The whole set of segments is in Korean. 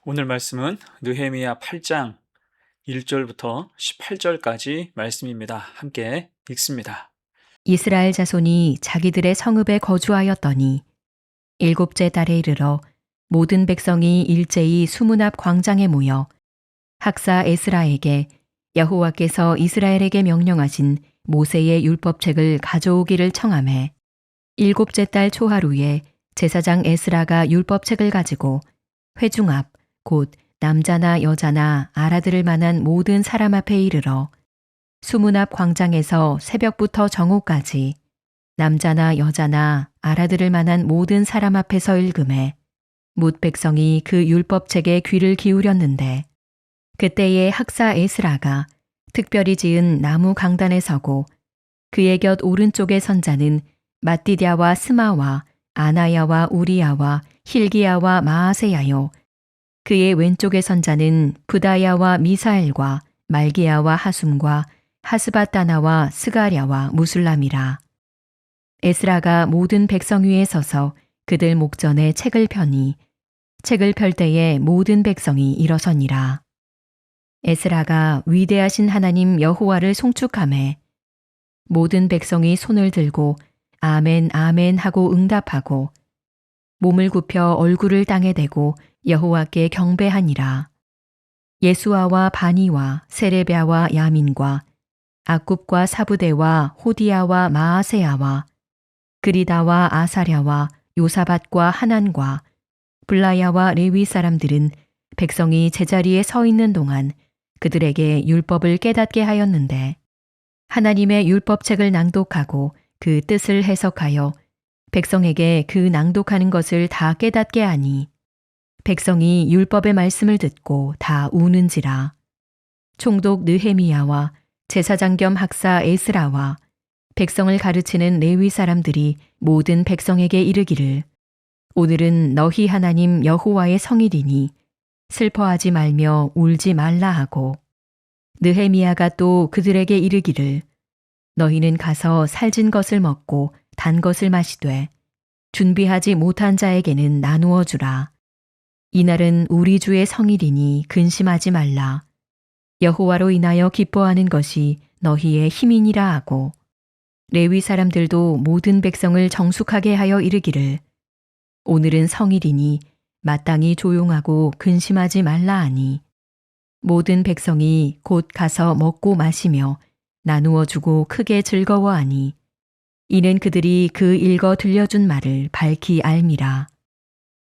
오늘 말씀은 느헤미야 8장 1절부터 18절까지 말씀입니다. 함께 읽습니다. 이스라엘 자손이 자기들의 성읍에 거주하였더니 일곱째 달에 이르러 모든 백성이 일제히 수문 앞 광장에 모여 학사 에스라에게 여호와께서 이스라엘에게 명령하신 모세의 율법책을 가져오기를 청하매 일곱째 달 초하루에 제사장 에스라가 율법책을 가지고 회중 앞 곧 남자나 여자나 알아들을 만한 모든 사람 앞에 이르러 수문 앞 광장에서 새벽부터 정오까지 남자나 여자나 알아들을 만한 모든 사람 앞에서 읽음에 뭇 백성이 그 율법책에 귀를 기울였는데 그때에 학사 에스라가 특별히 지은 나무 강단에 서고 그의 곁 오른쪽에 선자는 마띠디아와 스마와 아나야와 우리야와 힐기야와 마아세야요 그의 왼쪽에 선자는 부다야와 미사엘과 말기야와 하숨과 하스바다나와 스가랴와 무술람이라. 에스라가 모든 백성 위에 서서 그들 목전에 책을 펴니 책을 펼 때에 모든 백성이 일어서니라. 에스라가 위대하신 하나님 여호와를 송축하매 모든 백성이 손을 들고 아멘 아멘 하고 응답하고 몸을 굽혀 얼굴을 땅에 대고 여호와께 경배하니라. 예수아와 바니와 세레비아와 야민과 악굽과 사부대와 호디야와 마아세야와 그리다와 아사랴와 요사밧과 하난과 블라야와 레위 사람들은 백성이 제자리에 서 있는 동안 그들에게 율법을 깨닫게 하였는데 하나님의 율법책을 낭독하고 그 뜻을 해석하여 백성에게 그 낭독하는 것을 다 깨닫게 하니 백성이 율법의 말씀을 듣고 다 우는지라. 총독 느헤미야와 제사장 겸 학사 에스라와 백성을 가르치는 레위 사람들이 모든 백성에게 이르기를 오늘은 너희 하나님 여호와의 성일이니 슬퍼하지 말며 울지 말라 하고 느헤미야가 또 그들에게 이르기를 너희는 가서 살진 것을 먹고 단 것을 마시되 준비하지 못한 자에게는 나누어 주라. 이날은 우리 주의 성일이니 근심하지 말라. 여호와로 인하여 기뻐하는 것이 너희의 힘이니라 하고 레위 사람들도 모든 백성을 정숙하게 하여 이르기를 오늘은 성일이니 마땅히 조용하고 근심하지 말라 하니 모든 백성이 곧 가서 먹고 마시며 나누어 주고 크게 즐거워하니 이는 그들이 그 읽어 들려준 말을 밝히 알미라.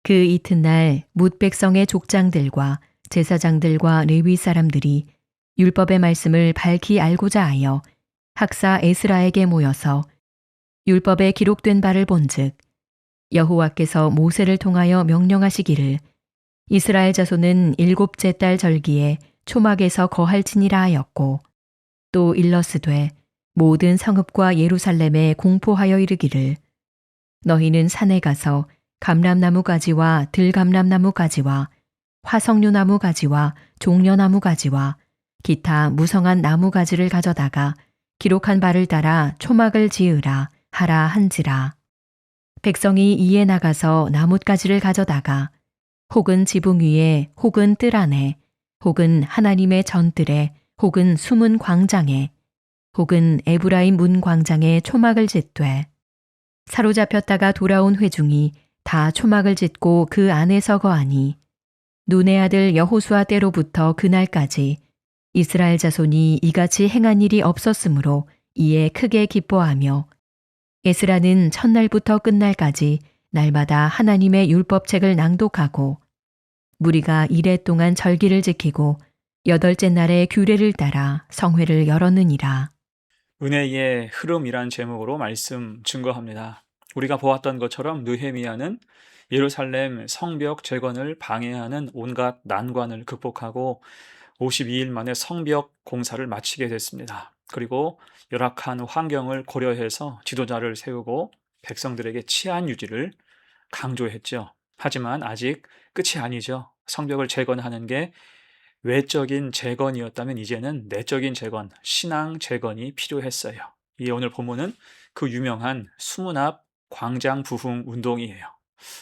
그 이튿날 뭇 백성의 족장들과 제사장들과 레위 사람들이 율법의 말씀을 밝히 알고자 하여 학사 에스라에게 모여서 율법에 기록된 바를 본즉 여호와께서 모세를 통하여 명령하시기를 이스라엘 자손은 일곱째 달 절기에 초막에서 거할지니라 하였고 또 일러스되 모든 성읍과 예루살렘에 공포하여 이르기를 너희는 산에 가서 감람나무 가지와 들감람나무 가지와 화석류나무 가지와 종려나무 가지와 기타 무성한 나무 가지를 가져다가 기록한 바를 따라 초막을 지으라 하라 한지라. 백성이 이에 나가서 나뭇가지를 가져다가 혹은 지붕 위에 혹은 뜰 안에 혹은 하나님의 전뜰에 혹은 숨은 광장에 혹은 에브라임 문 광장에 초막을 짓되 사로잡혔다가 돌아온 회중이 다 초막을 짓고 그 안에서 거하니 눈의 아들 여호수아 때로부터 그날까지 이스라엘 자손이 이같이 행한 일이 없었으므로 이에 크게 기뻐하며 에스라는 첫날부터 끝날까지 날마다 하나님의 율법책을 낭독하고 무리가 이레 동안 절기를 지키고 여덟째 날에 규례를 따라 성회를 열었느니라. 은혜의 흐름이란 제목으로 말씀 증거합니다. 우리가 보았던 것처럼 느헤미야는 예루살렘 성벽 재건을 방해하는 온갖 난관을 극복하고 52일 만에 성벽 공사를 마치게 됐습니다. 그리고 열악한 환경을 고려해서 지도자를 세우고 백성들에게 치안 유지를 강조했죠. 하지만 아직 끝이 아니죠. 성벽을 재건하는 게 외적인 재건이었다면 이제는 내적인 재건, 신앙 재건이 필요했어요. 이 오늘 본문은 그 유명한 수문 앞 광장 부흥 운동이에요.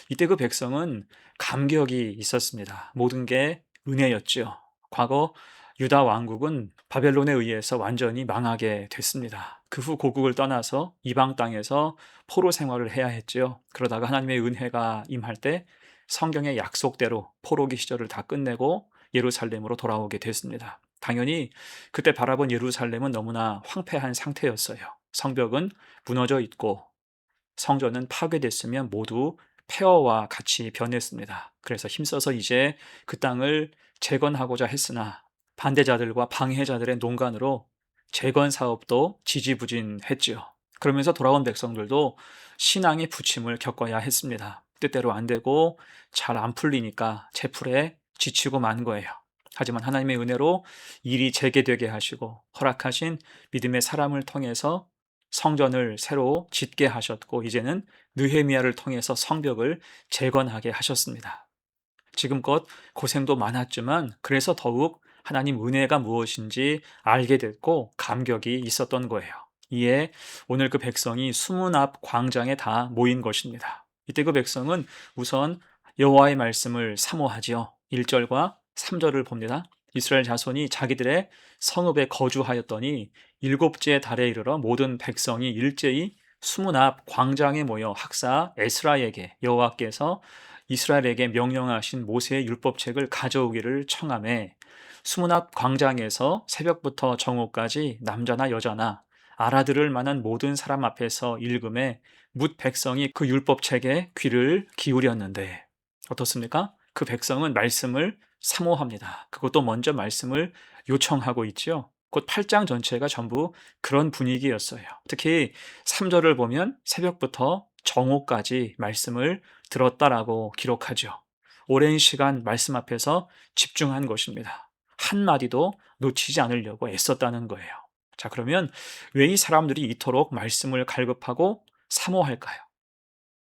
이때 그 백성은 감격이 있었습니다. 모든 게 은혜였죠. 과거 유다 왕국은 바벨론에 의해서 완전히 망하게 됐습니다. 그 후 고국을 떠나서 이방 땅에서 포로 생활을 해야 했죠. 그러다가 하나님의 은혜가 임할 때 성경의 약속대로 포로기 시절을 다 끝내고 예루살렘으로 돌아오게 됐습니다. 당연히 그때 바라본 예루살렘은 너무나 황폐한 상태였어요. 성벽은 무너져 있고 성전은 파괴됐으면 모두 폐허와 같이 변했습니다. 그래서 힘써서 이제 그 땅을 재건하고자 했으나 반대자들과 방해자들의 농간으로 재건 사업도 지지부진했지요. 그러면서 돌아온 백성들도 신앙의 부침을 겪어야 했습니다. 뜻대로 안 되고 잘 안 풀리니까 채플에 지치고 만 거예요. 하지만 하나님의 은혜로 일이 재개되게 하시고 허락하신 믿음의 사람을 통해서 성전을 새로 짓게 하셨고 이제는 느헤미야를 통해서 성벽을 재건하게 하셨습니다. 지금껏 고생도 많았지만 그래서 더욱 하나님 은혜가 무엇인지 알게 됐고 감격이 있었던 거예요. 이에 오늘 그 백성이 수문 앞 광장에 다 모인 것입니다. 이때 그 백성은 우선 여호와의 말씀을 사모하지요. 1절과 3절을 봅니다. 이스라엘 자손이 자기들의 성읍에 거주하였더니 일곱째 달에 이르러 모든 백성이 일제히 수문 앞 광장에 모여 학사 에스라에게 여호와께서 이스라엘에게 명령하신 모세의 율법책을 가져오기를 청하매 수문 앞 광장에서 새벽부터 정오까지 남자나 여자나 알아들을 만한 모든 사람 앞에서 읽음에 뭇 백성이 그 율법책에 귀를 기울였는데 어떻습니까? 그 백성은 말씀을 사모합니다. 그것도 먼저 말씀을 요청하고 있죠. 곧 8장 전체가 전부 그런 분위기였어요. 특히 3절을 보면 새벽부터 정오까지 말씀을 들었다라고 기록하죠. 오랜 시간 말씀 앞에서 집중한 것입니다. 한마디도 놓치지 않으려고 애썼다는 거예요. 자, 그러면 왜 이 사람들이 이토록 말씀을 갈급하고 사모할까요?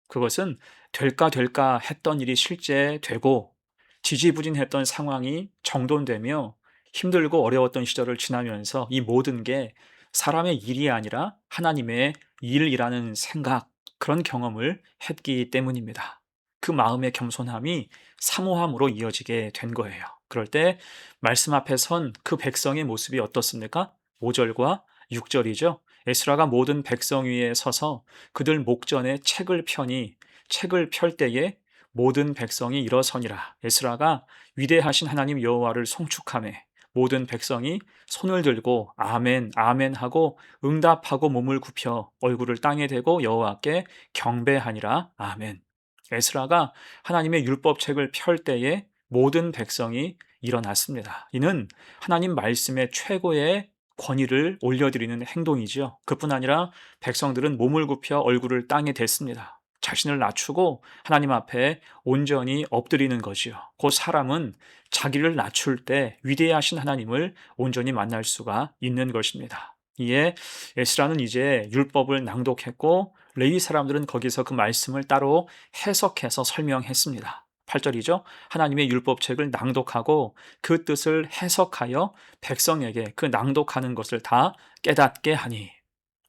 그것은 될까 했던 일이 실제 되고 지지부진했던 상황이 정돈되며 힘들고 어려웠던 시절을 지나면서 이 모든 게 사람의 일이 아니라 하나님의 일이라는 생각, 그런 경험을 했기 때문입니다. 그 마음의 겸손함이 사모함으로 이어지게 된 거예요. 그럴 때 말씀 앞에 선 그 백성의 모습이 어떻습니까? 5절과 6절이죠. 에스라가 모든 백성 위에 서서 그들 목전에 책을 펴니 책을 펼 때에 모든 백성이 일어서니라. 에스라가 위대하신 하나님 여호와를 송축하매 모든 백성이 손을 들고 아멘 아멘 하고 응답하고 몸을 굽혀 얼굴을 땅에 대고 여호와께 경배하니라. 아멘. 에스라가 하나님의 율법책을 펼 때에 모든 백성이 일어났습니다. 이는 하나님 말씀의 최고의 권위를 올려드리는 행동이지요. 그뿐 아니라 백성들은 몸을 굽혀 얼굴을 땅에 댔습니다. 자신을 낮추고 하나님 앞에 온전히 엎드리는 거지요. 그 사람은 자기를 낮출 때 위대하신 하나님을 온전히 만날 수가 있는 것입니다. 이에 에스라는 이제 율법을 낭독했고 레위 사람들은 거기서 그 말씀을 따로 해석해서 설명했습니다. 8절이죠. 하나님의 율법책을 낭독하고 그 뜻을 해석하여 백성에게 그 낭독하는 것을 다 깨닫게 하니.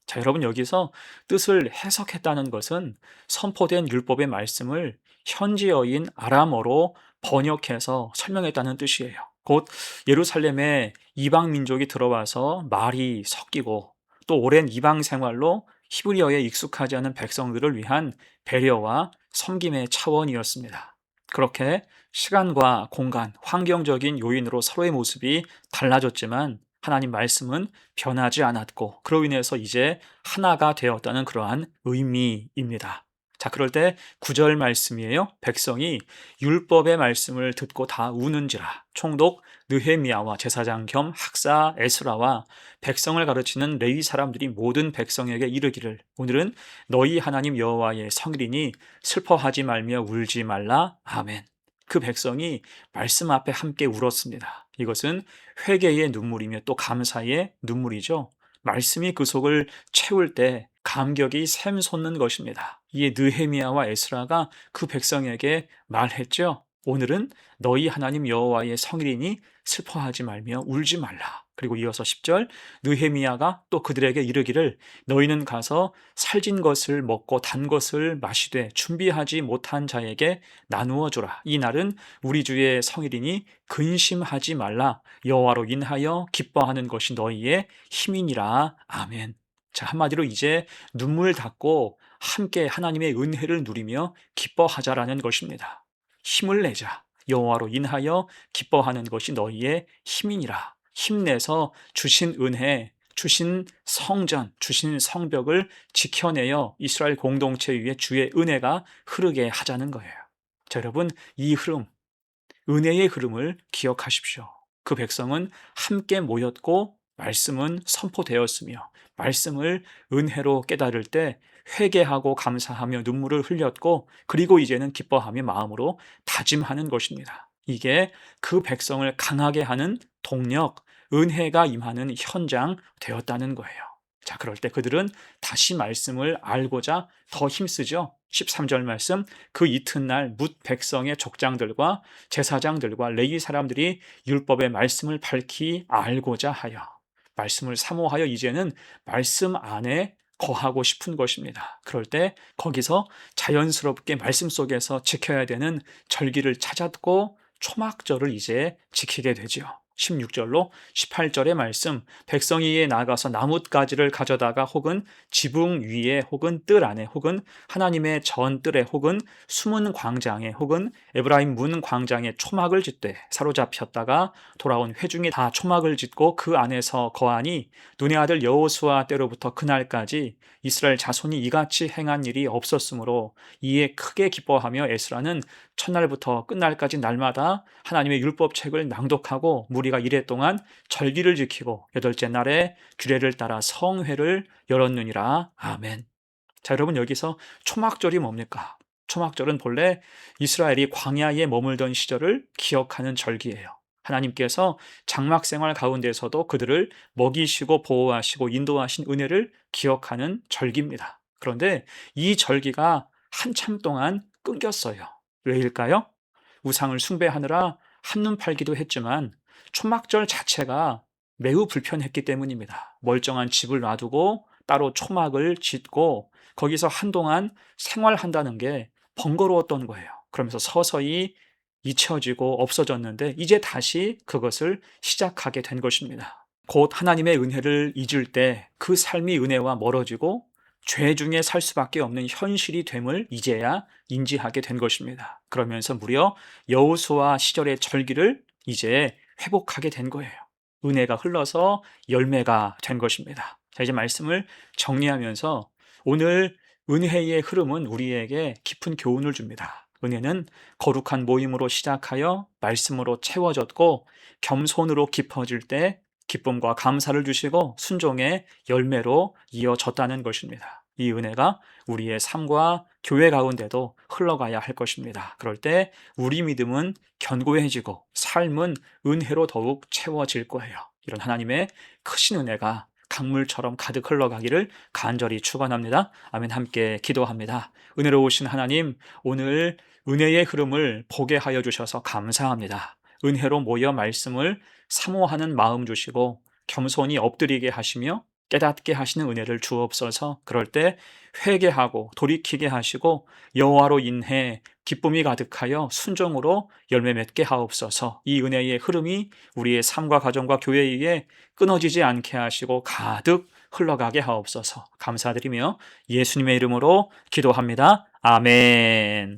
자, 여러분 여기서 뜻을 해석했다는 것은 선포된 율법의 말씀을 현지어인 아람어로 번역해서 설명했다는 뜻이에요. 곧 예루살렘에 이방 민족이 들어와서 말이 섞이고 또 오랜 이방 생활로 히브리어에 익숙하지 않은 백성들을 위한 배려와 섬김의 차원이었습니다. 그렇게 시간과 공간, 환경적인 요인으로 서로의 모습이 달라졌지만 하나님 말씀은 변하지 않았고 그로 인해서 이제 하나가 되었다는 그러한 의미입니다. 자, 그럴 때 9절 말씀이에요. 백성이 율법의 말씀을 듣고 다 우는지라. 총독 느헤미야와 제사장 겸 학사 에스라와 백성을 가르치는 레위 사람들이 모든 백성에게 이르기를 오늘은 너희 하나님 여호와의 성일이니 슬퍼하지 말며 울지 말라. 아멘. 그 백성이 말씀 앞에 함께 울었습니다. 이것은 회개의 눈물이며 또 감사의 눈물이죠. 말씀이 그 속을 채울 때 감격이 샘솟는 것입니다. 이에 느헤미야와 에스라가 그 백성에게 말했죠. 오늘은 너희 하나님 여호와의 성일이니 슬퍼하지 말며 울지 말라. 그리고 이어서 10절 느헤미야가 또 그들에게 이르기를 너희는 가서 살진 것을 먹고 단 것을 마시되 준비하지 못한 자에게 나누어 주라. 이 날은 우리 주의 성일이니 근심하지 말라. 여호와로 인하여 기뻐하는 것이 너희의 힘이니라. 아멘. 자, 한마디로 이제 눈물 닦고 함께 하나님의 은혜를 누리며 기뻐하자라는 것입니다. 힘을 내자. 여호와로 인하여 기뻐하는 것이 너희의 힘이니라. 힘내서 주신 은혜, 주신 성전, 주신 성벽을 지켜내어 이스라엘 공동체 위에 주의 은혜가 흐르게 하자는 거예요. 자, 여러분, 이 흐름, 은혜의 흐름을 기억하십시오. 그 백성은 함께 모였고 말씀은 선포되었으며 말씀을 은혜로 깨달을 때 회개하고 감사하며 눈물을 흘렸고 그리고 이제는 기뻐하며 마음으로 다짐하는 것입니다. 이게 그 백성을 강하게 하는 동력, 은혜가 임하는 현장 되었다는 거예요. 자, 그럴 때 그들은 다시 말씀을 알고자 더 힘쓰죠. 13절 말씀, 그 이튿날 뭇 백성의 족장들과 제사장들과 레위 사람들이 율법의 말씀을 밝히 알고자 하여 말씀을 사모하여 이제는 말씀 안에 거하고 싶은 것입니다. 그럴 때 거기서 자연스럽게 말씀 속에서 지켜야 되는 절기를 찾았고 초막절을 이제 지키게 되죠. 16절로 18절의 말씀, 백성이 이에 나가서 나뭇가지를 가져다가 혹은 지붕 위에 혹은 뜰 안에 혹은 하나님의 전뜰에 혹은 숨은 광장에 혹은 에브라임 문 광장에 초막을 짓되 사로잡혔다가 돌아온 회중이 다 초막을 짓고 그 안에서 거하니 눈의 아들 여호수아 때로부터 그날까지 이스라엘 자손이 이같이 행한 일이 없었으므로 이에 크게 기뻐하며 에스라는 첫날부터 끝날까지 날마다 하나님의 율법책을 낭독하고 무리가 이레 동안 절기를 지키고 여덟째 날에 규례를 따라 성회를 열었느니라. 아멘. 자, 여러분, 여기서 초막절이 뭡니까? 초막절은 본래 이스라엘이 광야에 머물던 시절을 기억하는 절기예요. 하나님께서 장막 생활 가운데서도 그들을 먹이시고 보호하시고 인도하신 은혜를 기억하는 절기입니다. 그런데 이 절기가 한참 동안 끊겼어요. 왜일까요? 우상을 숭배하느라 한눈 팔기도 했지만 초막절 자체가 매우 불편했기 때문입니다. 멀쩡한 집을 놔두고 따로 초막을 짓고 거기서 한동안 생활한다는 게 번거로웠던 거예요. 그러면서 서서히 잊혀지고 없어졌는데 이제 다시 그것을 시작하게 된 것입니다. 곧 하나님의 은혜를 잊을 때 그 삶이 은혜와 멀어지고 죄 중에 살 수밖에 없는 현실이 됨을 이제야 인지하게 된 것입니다. 그러면서 무려 여호수아 시절의 절기를 이제 회복하게 된 거예요. 은혜가 흘러서 열매가 된 것입니다. 자, 이제 말씀을 정리하면서 오늘 은혜의 흐름은 우리에게 깊은 교훈을 줍니다. 은혜는 거룩한 모임으로 시작하여 말씀으로 채워졌고 겸손으로 깊어질 때 기쁨과 감사를 주시고 순종의 열매로 이어졌다는 것입니다. 이 은혜가 우리의 삶과 교회 가운데도 흘러가야 할 것입니다. 그럴 때 우리 믿음은 견고해지고 삶은 은혜로 더욱 채워질 거예요. 이런 하나님의 크신 은혜가 강물처럼 가득 흘러가기를 간절히 축원합니다. 아멘. 함께 기도합니다. 은혜로우신 하나님, 오늘 은혜의 흐름을 보게 하여 주셔서 감사합니다. 은혜로 모여 말씀을 사모하는 마음 주시고 겸손히 엎드리게 하시며 깨닫게 하시는 은혜를 주옵소서. 그럴 때 회개하고 돌이키게 하시고 여호와로 인해 기쁨이 가득하여 순종으로 열매 맺게 하옵소서. 이 은혜의 흐름이 우리의 삶과 가정과 교회에 끊어지지 않게 하시고 가득 흘러가게 하옵소서. 감사드리며 예수님의 이름으로 기도합니다. 아멘.